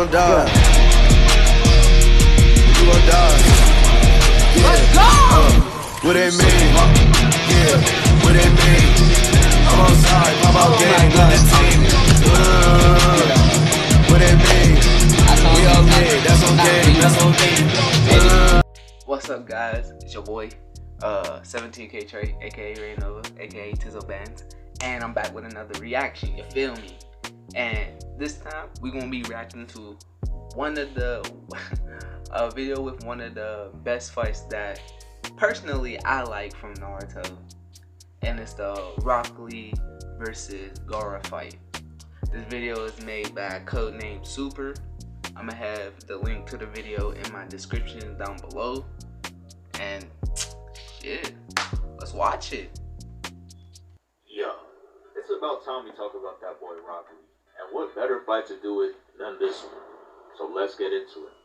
gon' die. You gon' die. Yeah. Let's go! What it mean? Yeah. What it mean? I'm outside, pop out game, got the team. What it mean? We all lit, that's on game, that's on game. What's up, guys? It's your boy, 17K Trey, aka Raynova, aka Tizzle Bands, and I'm back with another reaction. You feel me? And this time we gonna be reacting to one of the a video with one of the best fights that personally I like from Naruto, and it's the Rock Lee versus Gaara fight. This video is made by codenamesuper. I'm gonna have the link to the video in my description down below. And shit, let's watch it. Yeah, it's about time we talk about that boy Rock Lee. And what better fight to do it than this one? So let's get into it.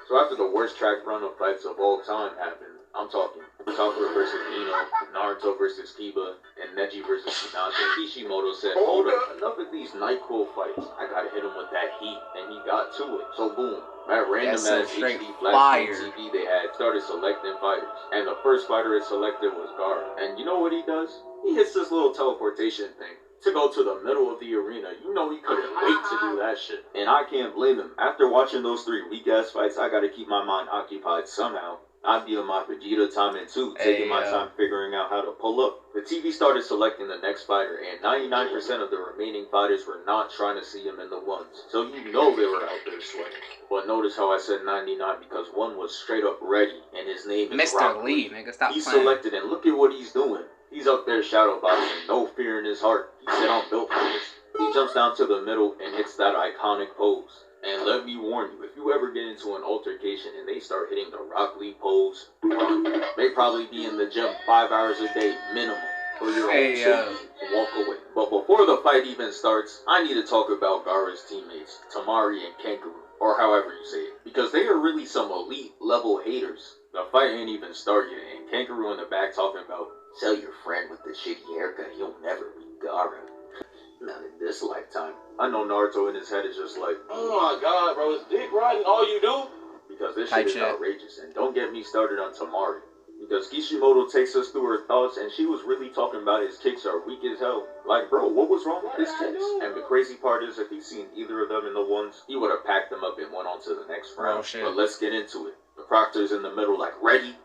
So after the worst track run of fights of all time happened, I'm talking Sakura versus Ino, Naruto versus Kiba, and Neji versus Hinata, Kishimoto said, hold up, enough of these NyQuil fights. I gotta hit him with that heat, and he got to it. So boom, that random ass HD flash TV they had started selecting fighters. And the first fighter it selected was Gaara. And you know what he does? He hits this little teleportation thing to go to the middle of the arena. You know he couldn't wait to do that shit. And I can't blame him. After watching those 3 weak-ass fights, I gotta keep my mind occupied somehow. I'd be on my Vegeta timing too, taking my time figuring out how to pull up. The TV started selecting the next fighter, and 99% of the remaining fighters were not trying to see him in the ones. So you know they were out there sweating. But notice how I said 99 because one was straight up ready, and his name is Mr. Lee, nigga, stop He's playing. selected, and look at what he's doing. He's up there shadow boxing, no fear in his heart. He said, I'm built for this. He jumps down to the middle and hits that iconic pose. And let me warn you, if you ever get into an altercation and they start hitting the Rock Lee pose, run. They probably be in the gym 5 hours a day minimum for your own safety. Walk away. But before the fight even starts, I need to talk about Gaara's teammates, Tamari and Kankuro, or however you say it, because they are really some elite level haters. The fight ain't even started yet, and Kankuro in the back talking about, tell your friend with the shitty haircut he'll never be Gaara. Not in this lifetime. I know Naruto in his head is just like, oh my god, bro, is dick riding all you do? Because this shit is outrageous. And don't get me started on Tamari. Because Kishimoto takes us through her thoughts, and she was really talking about his kicks are weak as hell. Like, bro, what was wrong with his kicks? And the crazy part is, if he'd seen either of them in the ones, he would have packed them up and went on to the next round. But let's get into it. The Proctor's in the middle like, ready?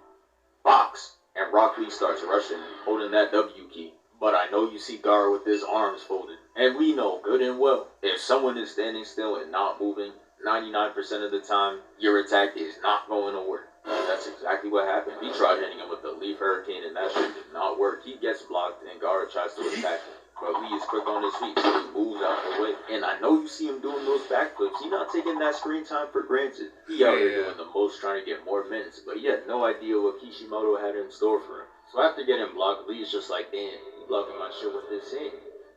Box. And Rock Lee starts rushing, holding that W key. But I know you see Gaara with his arms folded. And we know good and well, if someone is standing still and not moving, 99% of the time, your attack is not going to work. And that's exactly what happened. He tried hitting him with the Leaf Hurricane and that shit did not work. He gets blocked and Gaara tries to attack him. But Lee is quick on his feet, so he moves out the way. And I know you see him doing those backflips. He's not taking that screen time for granted. He out here doing the most, trying to get more minutes. But he had no idea what Kishimoto had in store for him. So after getting blocked, Lee's just like, damn, he blocking my shit with this hand.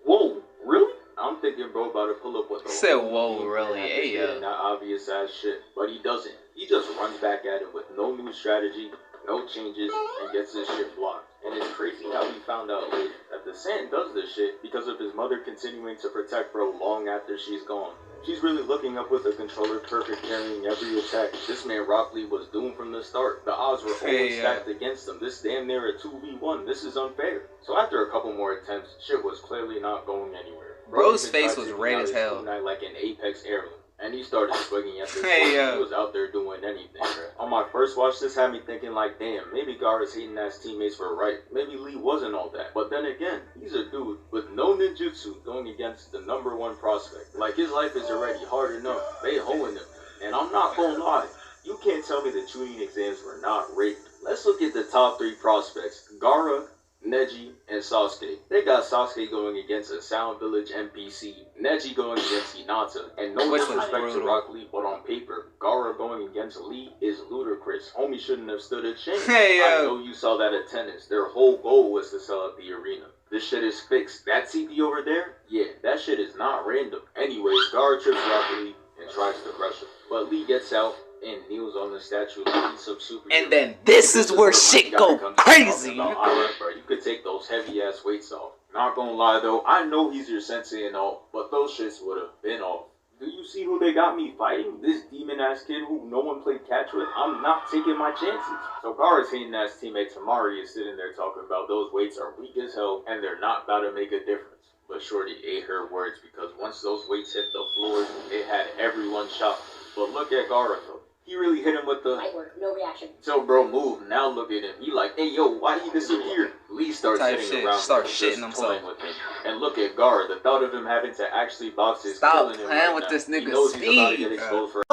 Whoa, really? I'm thinking bro about to pull up with the said whoa, really? Hey, that obvious ass shit. But he doesn't. He just runs back at it with no new strategy, no changes, and gets his shit blocked. And it's crazy how he found out later that the Sand does this shit because of his mother continuing to protect bro long after she's gone. She's really looking up with the controller perfect, carrying every attack. This man Rock Lee was doomed from the start. The odds were always stacked against him. This damn near a 2v1. This is unfair. So after a couple more attempts, shit was clearly not going anywhere. Bro's face was red as hell. Like an Apex heirloom. And he started swinging at this He was out there doing anything, bro. On my first watch, this had me thinking like, damn, maybe Gaara's hating ass teammates were right. Maybe Lee wasn't all that. But then again, he's a dude with no ninjutsu going against the #1 prospect. Like, his life is already hard enough. They hoeing him. And I'm not gonna lie, you can't tell me the tuning exams were not rigged. Let's look at the top 3 prospects. Gaara, Neji, and Sasuke. They got Sasuke going against a Sound Village NPC, Neji going against Hinata, and no disrespect to Rock Lee, but on paper, Gaara going against Lee is ludicrous. Homie shouldn't have stood a chance. I know you saw that at tennis. Their whole goal was to sell out the arena. This shit is fixed. That CP over there? Yeah, that shit is not random. Anyways, Gaara trips Rock Lee and tries to crush him. But Lee gets out and kneels on the statue like he's some superhero. And then this is where shit go crazy. Bro, you could take those heavy ass weights off. Not gonna lie though, I know he's your sensei and all, but those shits would have been off. Do you see who they got me fighting? This demon-ass kid who no one played catch with? I'm not taking my chances. So Gaara's hating-ass teammate Tamari is sitting there talking about those weights are weak as hell and they're not about to make a difference. But Shorty ate her words because once those weights hit the floor, it had everyone shocked. But look at Gaara though. He really hit him with the light work, no reaction. So bro moved. Now look at him. He like, hey yo, why he disappeared? Lee starts sitting around shitting himself with him. And look at Gaara. The thought of him having to actually box is killing him. Playing with this nigga's speed.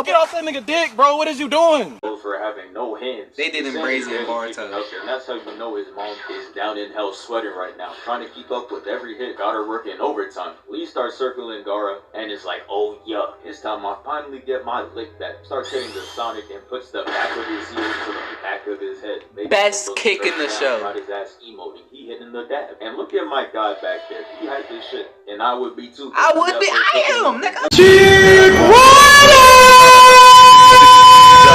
Get off that nigga dick, bro. What is you doing? For having no hands. They did embrace him bar touch. And that's how you know his mom is down in hell sweating right now, trying to keep up with every hit. Got her working overtime. Lee starts circling Gaara and is like, oh yeah, it's time I finally get my lick back. Starts hitting the Sonic and puts the back of his heels to the back of his head. Best kick in the show. Got his ass emoting. He hitting the dab. And look at my guy back there. He had this shit. And I would be too. I would be. I am, nigga.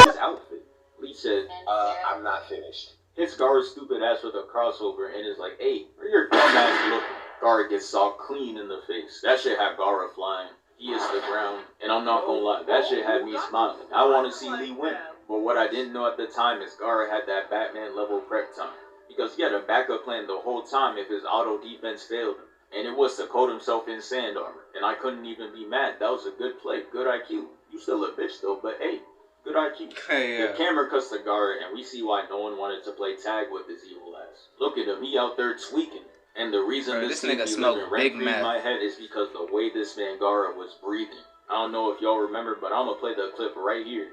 His outfit. Lee said, I'm not finished. Hits Gaara's stupid ass with a crossover and is like, hey, where your dumb ass looking? Gaara gets saw clean in the face. That shit had Gaara flying. He hits the ground. And I'm not gonna lie, that shit had me smiling. I want to see Lee win. But what I didn't know at the time is Gaara had that Batman level prep time. Because he had a backup plan the whole time if his auto defense failed him. And it was to coat himself in sand armor. And I couldn't even be mad. That was a good play. Good IQ. You still a bitch though, but hey, good IQ. Hey, The camera cuts to Gaara and we see why no one wanted to play tag with his evil ass. Look at him, he out there tweaking. And the reason Bro, this nigga smoked big in meth. my head is because the way this man Gaara was breathing. I don't know if y'all remember, but I'm gonna play the clip right here.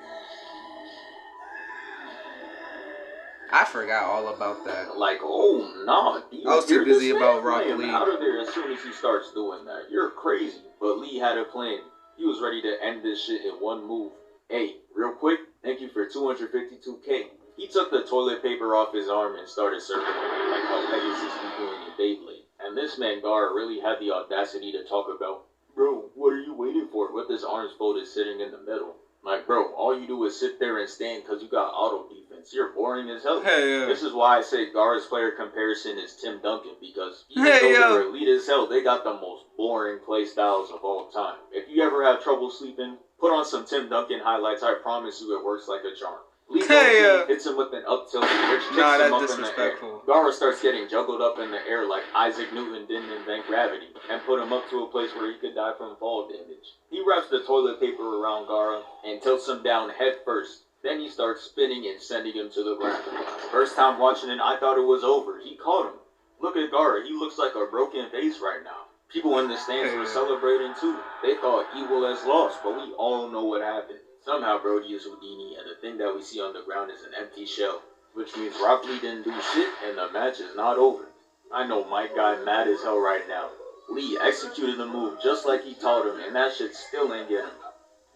I forgot all about that. Like, oh nah, I was too busy about Rock Lee. Lee. Out of there as soon as he starts doing that. You're crazy. But Lee had a plan. He was ready to end this shit in one move. Hey, real quick, thank you for 252K. He took the toilet paper off his arm and started circling it like how Pegasus be doing in Beyblade. And this man Gaara really had the audacity to talk about, bro, what are you waiting for? With his arms folded sitting in the middle. Like, bro, all you do is sit there and stand because you got auto defense. You're boring as hell. Hey, This is why I say Gaara's player comparison is Tim Duncan, because even though they're elite as hell, they got the most boring play styles of all time. If you ever have trouble sleeping, put on some Tim Duncan highlights. I promise you it works like a charm. Lee hits him with an up tilt, which kicks him up in the air. Gaara starts getting juggled up in the air like Isaac Newton didn't invent gravity, and put him up to a place where he could die from fall damage. He wraps the toilet paper around Gaara and tilts him down head first. Then he starts spinning and sending him to the ground. First time watching it, I thought it was over. He caught him. Look at Gaara, he looks like a broken vase right now. People in the stands were celebrating too. They thought Evil has lost, but we all know what happened. Somehow Brody is Houdini, and the thing that we see on the ground is an empty shell. Which means Rock Lee didn't do shit, and the match is not over. I know my guy mad as hell right now. Lee executed the move just like he taught him, and that shit still ain't get him.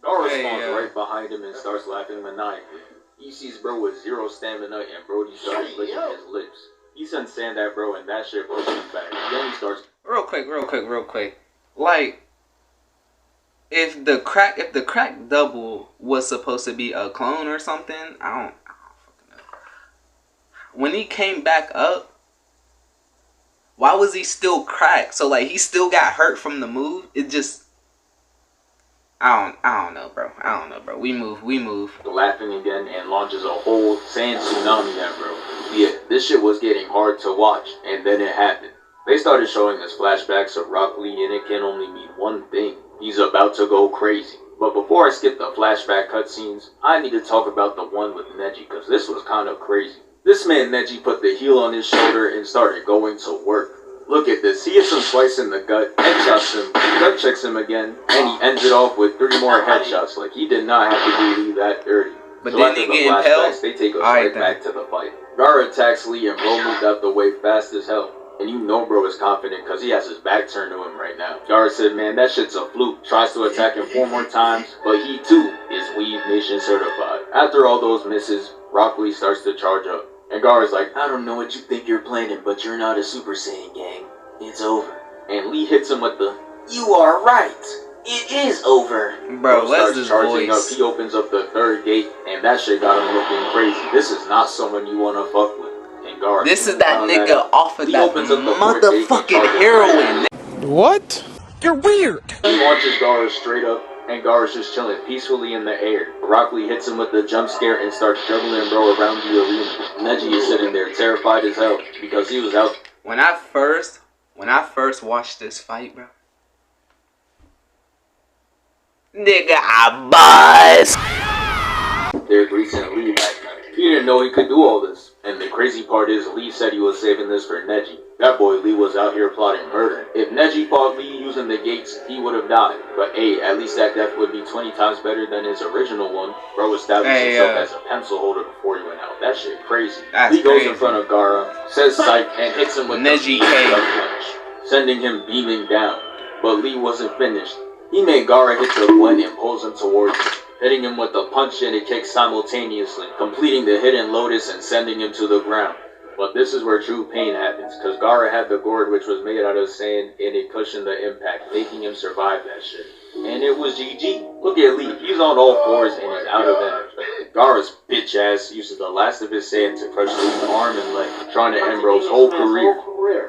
Gaara spawns right behind him and starts laughing maniacally. He sees bro with zero stamina, and Brody starts licking his lips. He sends sand at bro, and that shit pushes him back. Then he starts... Real quick. Like, if the crack double was supposed to be a clone or something, I don't fucking know. When he came back up, why was he still cracked? So like he still got hurt from the move. It just I don't know, bro. We move. Laughing again and launches a whole sand tsunami at bro. Yeah, this shit was getting hard to watch, and then it happened. They started showing us flashbacks of Rock Lee, and it can only mean one thing. He's about to go crazy. But before I skip the flashback cutscenes, I need to talk about the one with Neji, because this was kind of crazy. This man Neji put the heel on his shoulder and started going to work. Look at this, he hits him twice in the gut, headshots him, gut checks him again, and he ends it off with 3 more headshots. Like, he did not have to do Lee that dirty. But so then after he the get flashbacks, impaled? they take us right back to the fight. Gaara attacks Lee and bro moved out the way fast as hell. And you know bro is confident because he has his back turned to him right now. Gaara said, man, that shit's a fluke. Tries to attack him 4 more times, but he too is Weave Nation certified. After all those misses, Rock Lee starts to charge up. And Gaara's like, I don't know what you think you're planning, but you're not a Super Saiyan, gang. It's over. And Lee hits him with the, you are right. It is over. Bro, what's this voice? Up. He opens up the 3rd gate, and that shit got him looking crazy. This is not someone you want to fuck with. Gaara, this is that nigga off of that motherfucking heroin. What? You're weird. He launches Gaara straight up, and Gaara's just chilling peacefully in the air. Rock Lee hits him with the jump scare and starts juggling bro around the arena. Neji is sitting there terrified as hell because he was out. When I first watched this fight, bro, nigga, I buzz. There greasing Lee back. He didn't know he could do all this. And the crazy part is Lee said he was saving this for Neji. That boy Lee was out here plotting murder. If Neji fought Lee using the gates, he would have died. But hey, at least that death would be 20 times better than his original one. Bro established himself as a pencil holder before he went out. That shit crazy. Lee goes in front of Gaara, says psych, and hits him with Neji punch, sending him beaming down. But Lee wasn't finished. He made Gaara hit the button and pulls him towards him, hitting him with a punch and a kick simultaneously, completing the hidden lotus and sending him to the ground. But this is where true pain happens, because Gaara had the gourd which was made out of sand and it cushioned the impact, making him survive that shit. And it was GG. Look at Lee, he's on all fours and he's out of energy. Gaara's bitch ass uses the last of his sand to crush Lee's arm and leg, trying to end bro's whole career.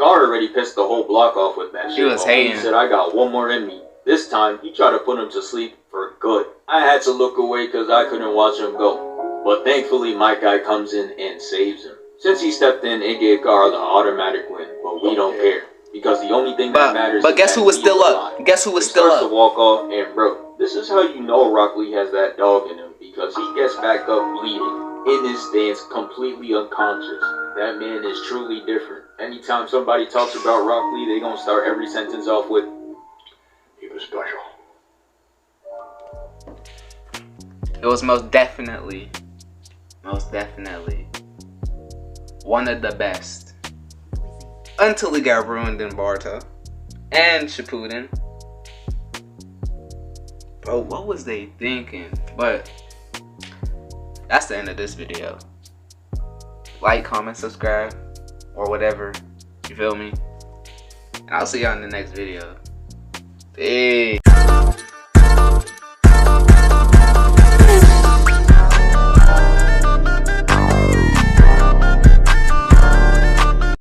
Gaara already pissed the whole block off with that shit. He was hating. He said, I got one more in me. This time, he tried to put him to sleep for good. I had to look away because I couldn't watch him go. But thankfully, my guy comes in and saves him. Since he stepped in, it gave Gaara the automatic win. But we don't care. Because the only thing that matters but is guess that who was he still is up? alive. Guess who was He still starts up? to walk off, and bro, this is how you know Rock Lee has that dog in him. Because he gets back up bleeding, in his stance, completely unconscious. That man is truly different. Anytime somebody talks about Rock Lee, they gonna start every sentence off with, he was special. It was most definitely one of the best. Until it got ruined in Barta and Shippuden. Bro, what was they thinking? But that's the end of this video. Like, comment, subscribe, or whatever. You feel me? And I'll see y'all in the next video. Peace.